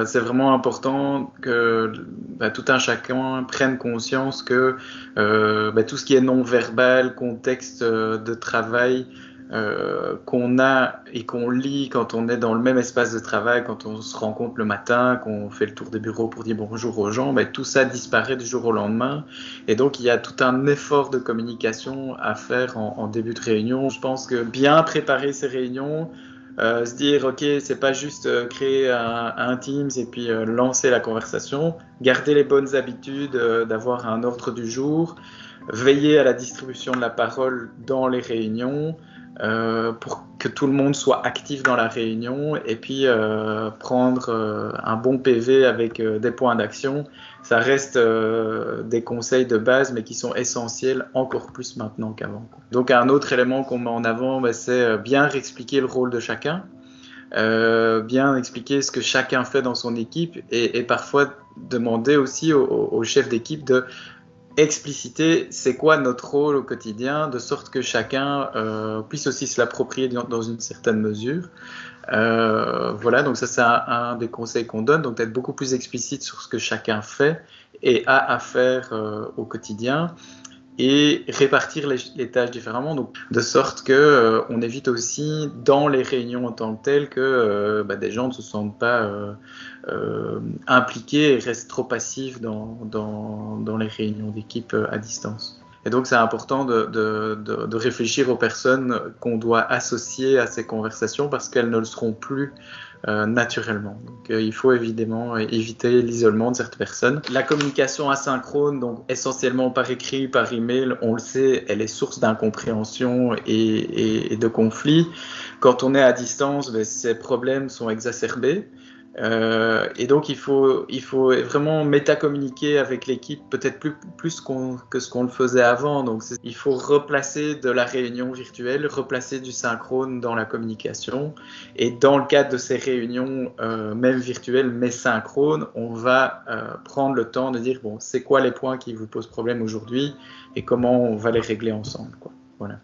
C'est vraiment important que tout un chacun prenne conscience que tout ce qui est non-verbal, contexte de travail qu'on a et qu'on lit quand on est dans le même espace de travail, quand on se rencontre le matin, qu'on fait le tour des bureaux pour dire bonjour aux gens, tout ça disparaît du jour au lendemain. Et donc il y a tout un effort de communication à faire en début de réunion. Je pense que bien préparer ces réunions, se dire ok, c'est pas juste créer un Teams et puis lancer la conversation, garder les bonnes habitudes d'avoir un ordre du jour, veiller à la distribution de la parole dans les réunions pour que tout le monde soit actif dans la réunion et puis prendre un bon PV avec des points d'action. Ça reste des conseils de base mais qui sont essentiels encore plus maintenant qu'avant. Donc un autre élément qu'on met en avant, c'est bien réexpliquer le rôle de chacun. Bien expliquer ce que chacun fait dans son équipe et parfois demander aussi au chef d'équipe de expliciter c'est quoi notre rôle au quotidien, de sorte que chacun puisse aussi se l'approprier dans une certaine mesure. Voilà, donc ça c'est un des conseils qu'on donne, donc d'être beaucoup plus explicite sur ce que chacun fait et a à faire au quotidien. Et répartir les tâches différemment, donc de sorte que on évite aussi dans les réunions en tant que telles que des gens ne se sentent pas impliqués et restent trop passifs dans les réunions d'équipe à distance. Et donc c'est important de réfléchir aux personnes qu'on doit associer à ces conversations parce qu'elles ne le seront plus naturellement. Donc il faut évidemment éviter l'isolement de certaines personnes. La communication asynchrone, donc essentiellement par écrit, par email, on le sait, elle est source d'incompréhension et de conflits. Quand on est à distance, ces problèmes sont exacerbés. Et donc il faut vraiment métacommuniquer avec l'équipe peut-être plus que ce qu'on le faisait avant. Donc il faut replacer de la réunion virtuelle, replacer du synchrone dans la communication. Et dans le cadre de ces réunions, même virtuelles mais synchrones, on va prendre le temps de dire bon, c'est quoi les points qui vous posent problème aujourd'hui et comment on va les régler ensemble, quoi. Voilà.